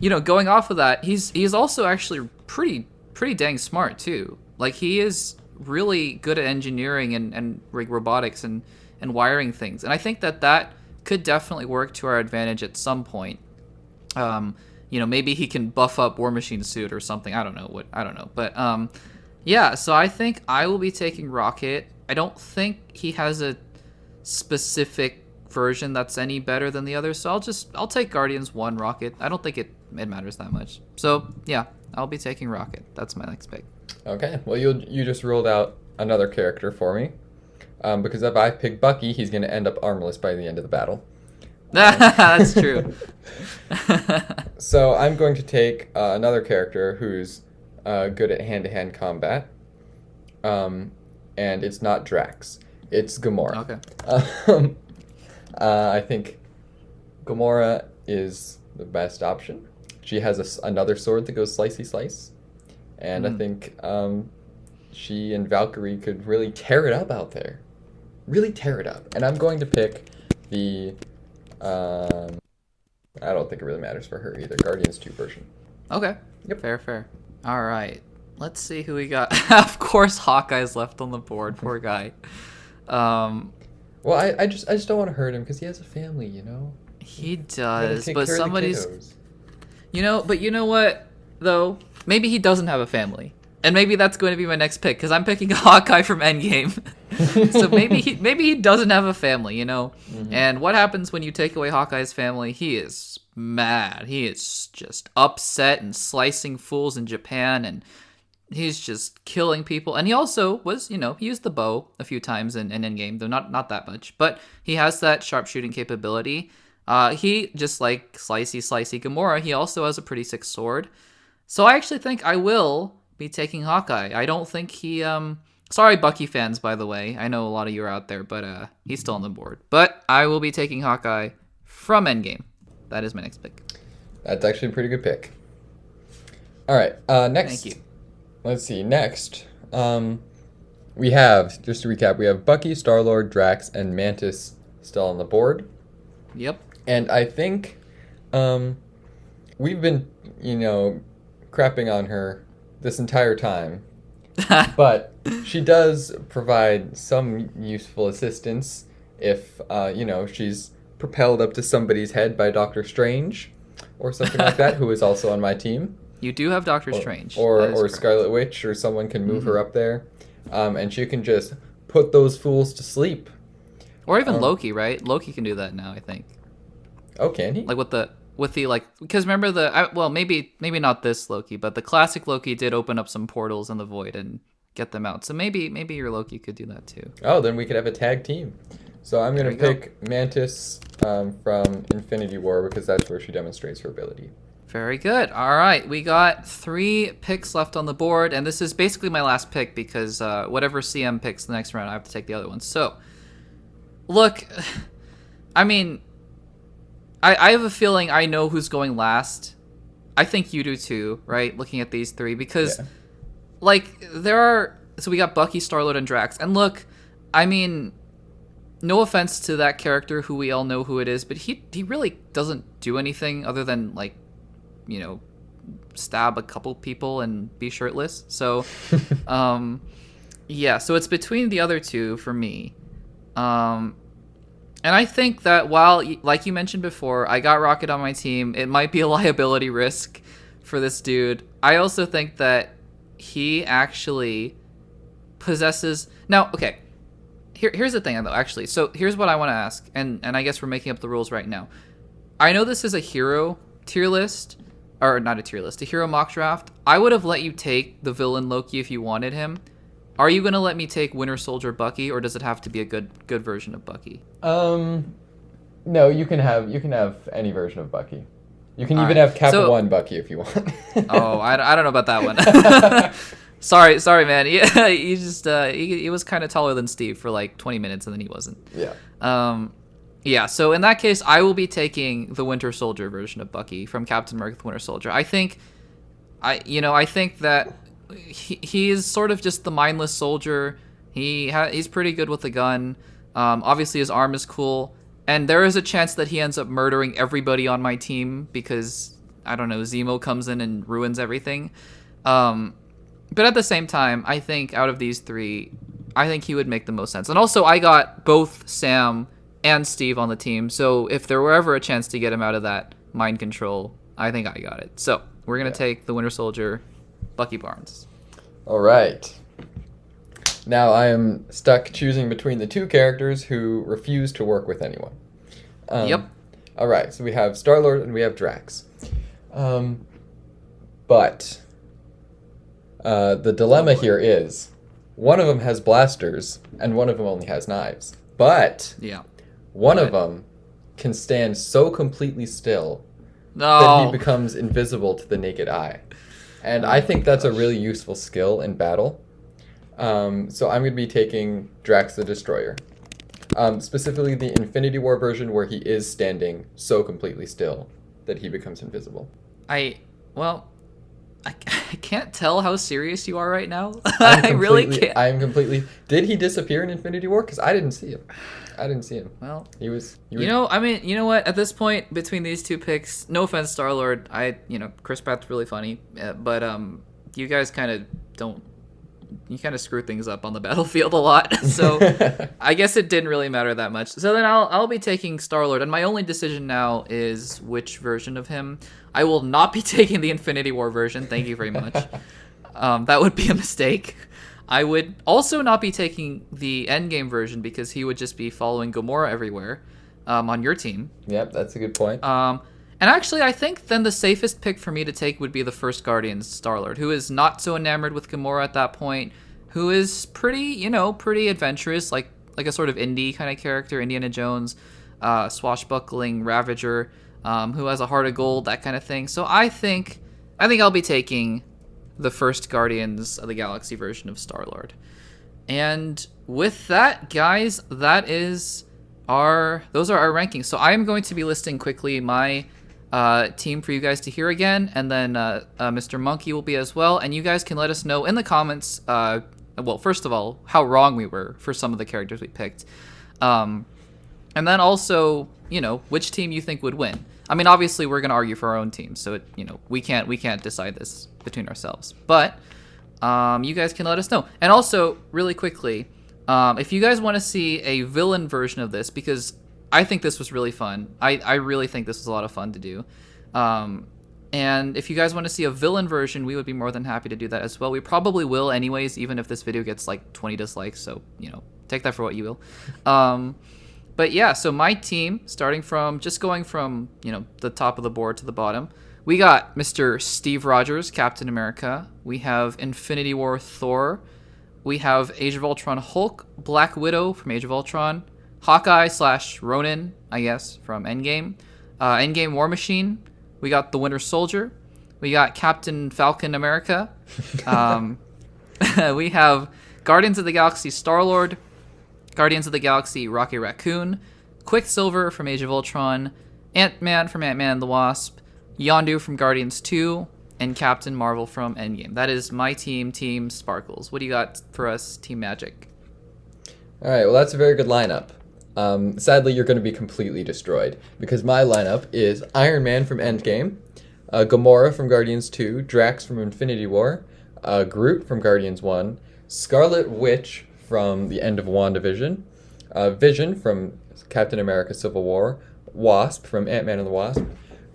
going off of that, he's also actually pretty dang smart too. Like, he is really good at engineering and like robotics and wiring things. And I think that could definitely work to our advantage at some point. Maybe he can buff up War Machine's suit or something. I don't know. But yeah, so I think I will be taking Rocket. I don't think he has a specific version that's any better than the others, so I'll take Guardians 1 Rocket. I don't think it matters that much. So yeah, I'll be taking Rocket. That's my next pick. Okay, well you just ruled out another character for me, because if I pick Bucky, he's going to end up armless by the end of the battle. That's true. So I'm going to take another character who's good at hand-to-hand combat, and it's not Drax. It's Gamora. Okay. I think Gamora is the best option. She has another sword that goes slicey slice, and I think she and Valkyrie could really tear it up out there. Really tear it up. And I'm going to pick the... I don't think it really matters for her either. Guardians 2 version. Okay. Yep. Fair. All right. Let's see who we got. Of course, Hawkeye's left on the board. Poor guy. Well, I just don't want to hurt him because he has a family, He does, but somebody's... But you know what, though? Maybe he doesn't have a family. And maybe that's going to be my next pick, because I'm picking Hawkeye from Endgame. So maybe he doesn't have a family, Mm-hmm. And what happens when you take away Hawkeye's family? He is mad. He is just upset and slicing fools in Japan, and he's just killing people. And he also was, he used the bow a few times in Endgame, though not that much. But he has that sharpshooting capability. He, just like slicey Gamora, he also has a pretty sick sword. So I actually think I will be taking Hawkeye. I don't think he... Sorry, Bucky fans, by the way. I know a lot of you are out there, but he's still on the board. But I will be taking Hawkeye from Endgame. That is my next pick. That's actually a pretty good pick. All right, next. Thank you. Let's see, next. We have, just to recap, we have Bucky, Star-Lord, Drax, and Mantis still on the board. Yep. And I think we've been, crapping on her this entire time. But she does provide some useful assistance if, she's propelled up to somebody's head by Doctor Strange or something like that, who is also on my team. You do have Doctor Strange. Or Scarlet Witch, or someone can move her up there. And she can just put those fools to sleep. Or even Loki, right? Loki can do that now, I think. Oh, can he? Like with the because remember maybe not this Loki, but the classic Loki did open up some portals in the void and get them out. So maybe your Loki could do that too. Oh, then we could have a tag team. So I'm going to pick Mantis from Infinity War because that's where she demonstrates her ability. Very good. All right, we got 3 picks left on the board, and this is basically my last pick because whatever CM picks the next round, I have to take the other one. So, look, I mean, I have a feeling I know who's going last. I think you do too, right? Looking at these 3, because, so we got Bucky, Star-Lord, and Drax. And look, I mean, no offense to that character who we all know who it is, but he really doesn't do anything other than, stab a couple people and be shirtless. So, yeah, so it's between the other 2 for me. And I think that while, like you mentioned before, I got Rocket on my team, it might be a liability risk for this dude. I also think that he actually possesses... Now, okay, here's the thing, though, actually. So here's what I want to ask, and I guess we're making up the rules right now. I know this is a hero tier list, or not a tier list, a hero mock draft. I would have let you take the villain Loki if you wanted him. Are you gonna let me take Winter Soldier Bucky, or does it have to be a good version of Bucky? No, you can have any version of Bucky. You can even have Kappa 1 Bucky if you want. Oh, I don't know about that one. sorry, man. He just he was kind of taller than Steve for like 20 minutes, and then he wasn't. Yeah. Yeah. So in that case, I will be taking the Winter Soldier version of Bucky from Captain America: Winter Soldier. I think that. He is sort of just the mindless soldier. He's pretty good with the gun. Obviously, his arm is cool. And there is a chance that he ends up murdering everybody on my team because, I don't know, Zemo comes in and ruins everything. But at the same time, I think out of these three, I think he would make the most sense. And also, I got both Sam and Steve on the team, so if there were ever a chance to get him out of that mind control, I think I got it. So we're going to take the Winter Soldier, Bucky Barnes. All right. Now I am stuck choosing between the two characters who refuse to work with anyone. Yep. All right, so we have Star-Lord and we have Drax. But the dilemma here is one of them has blasters and one of them only has knives. But one of them can stand so completely still that he becomes invisible to the naked eye. And I think that's a really useful skill in battle. So I'm going to be taking Drax the Destroyer. Specifically the Infinity War version where he is standing so completely still that he becomes invisible. I can't tell how serious you are right now. I really can't. I'm completely... Did he disappear in Infinity War? Because I didn't see him. Well, he was... You know what? At this point, between these two picks, no offense, Star-Lord, Chris Pratt's really funny, but you guys kind of don't... You kind of screw things up on the battlefield a lot, so I guess it didn't really matter that much. So then I'll be taking Star-Lord, and my only decision now is which version of him. I will not be taking the Infinity War version, thank you very much. That would be a mistake. I would also not be taking the Endgame version because he would just be following Gamora everywhere on your team. Yep, that's a good point. And actually, I think then the safest pick for me to take would be the first Guardians Star-Lord, who is not so enamored with Gamora at that point, who is pretty adventurous, like a sort of indie kind of character, Indiana Jones, swashbuckling Ravager, who has a heart of gold, that kind of thing. So I think I'll be taking the first Guardians of the Galaxy version of Star-Lord. And with that, guys, those are our rankings. So I am going to be listing quickly my team for you guys to hear again, and then Mr. Monkey will be as well, and you guys can let us know in the comments, well, first of all, how wrong we were for some of the characters we picked, and then also, which team you think would win. I mean, obviously, we're going to argue for our own team, so we can't decide this between ourselves, but you guys can let us know. And also, really quickly, if you guys want to see a villain version of this, because I think this was really fun. I really think this was a lot of fun to do. And if you guys want to see a villain version, we would be more than happy to do that as well. We probably will anyways, even if this video gets like 20 dislikes. So, take that for what you will. But yeah, so my team, going from, the top of the board to the bottom, we got Mr. Steve Rogers, Captain America. We have Infinity War Thor. We have Age of Ultron Hulk, Black Widow from Age of Ultron, Hawkeye / Ronin, I guess, from Endgame, Endgame War Machine. We got the Winter Soldier. We got Captain Falcon America. We have Guardians of the Galaxy Star-Lord, Guardians of the Galaxy Rocket Raccoon, Quicksilver from Age of Ultron, Ant-Man from Ant-Man and the Wasp, Yondu from Guardians 2, and Captain Marvel from Endgame. That is my team, Team Sparkles. What do you got for us, Team Magic? All right, well, that's a very good lineup. Sadly, you're going to be completely destroyed because my lineup is Iron Man from Endgame, Gamora from Guardians 2, Drax from Infinity War, Groot from Guardians 1, Scarlet Witch from the end of WandaVision, Vision from Captain America Civil War, Wasp from Ant-Man and the Wasp,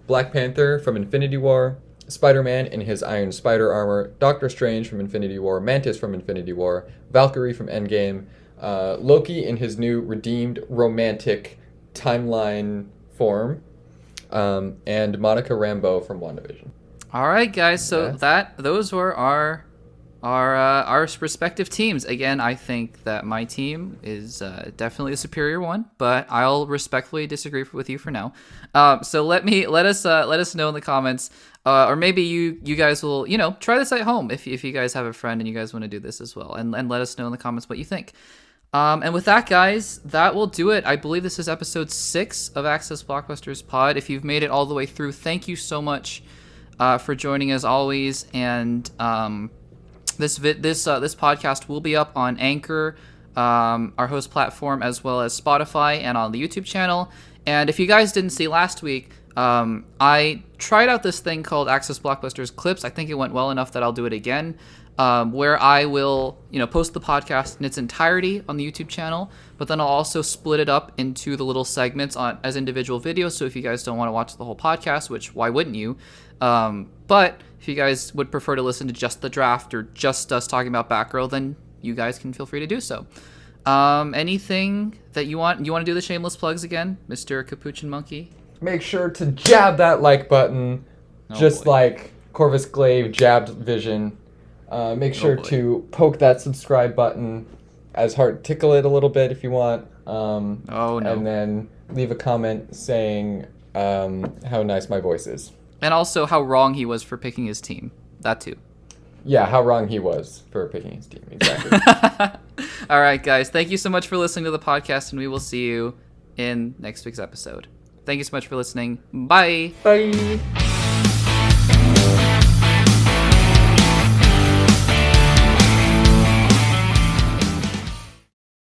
Black Panther from Infinity War, Spider-Man in his Iron Spider armor, Doctor Strange from Infinity War, Mantis from Infinity War, Valkyrie from Endgame, Loki in his new redeemed romantic timeline form, and Monica Rambeau from WandaVision. All right, guys. So those were our respective teams. Again, I think that my team is definitely the superior one, but I'll respectfully disagree with you for now. So let us know in the comments, or maybe you guys will try this at home if you guys have a friend and you guys want to do this as well, and let us know in the comments what you think. And with that, guys, that will do it. I believe this is episode 6 of Access Blockbusters Pod. If you've made it all the way through, thank you so much for joining as always. And this podcast will be up on Anchor our host platform, as well as Spotify and on the YouTube channel. And if you guys didn't see last week, I tried out this thing called Access Blockbusters Clips. I think it went well enough that I'll do it again, where I will, post the podcast in its entirety on the YouTube channel, but then I'll also split it up into the little segments as individual videos. So if you guys don't want to watch the whole podcast, which why wouldn't you? But if you guys would prefer to listen to just the draft or just us talking about Batgirl, then you guys can feel free to do so. Anything that you want to do the shameless plugs again, Mr. Capuchin Monkey? Make sure to jab that like button, just like Corvus Glaive jabbed Vision. Make sure to poke that subscribe button, as hard tickle it a little bit if you want. And then leave a comment saying how nice my voice is. And also how wrong he was for picking his team. That too. Yeah, how wrong he was for picking his team. Exactly. All right, guys. Thank you so much for listening to the podcast, and we will see you in next week's episode. Thank you so much for listening. Bye. Bye.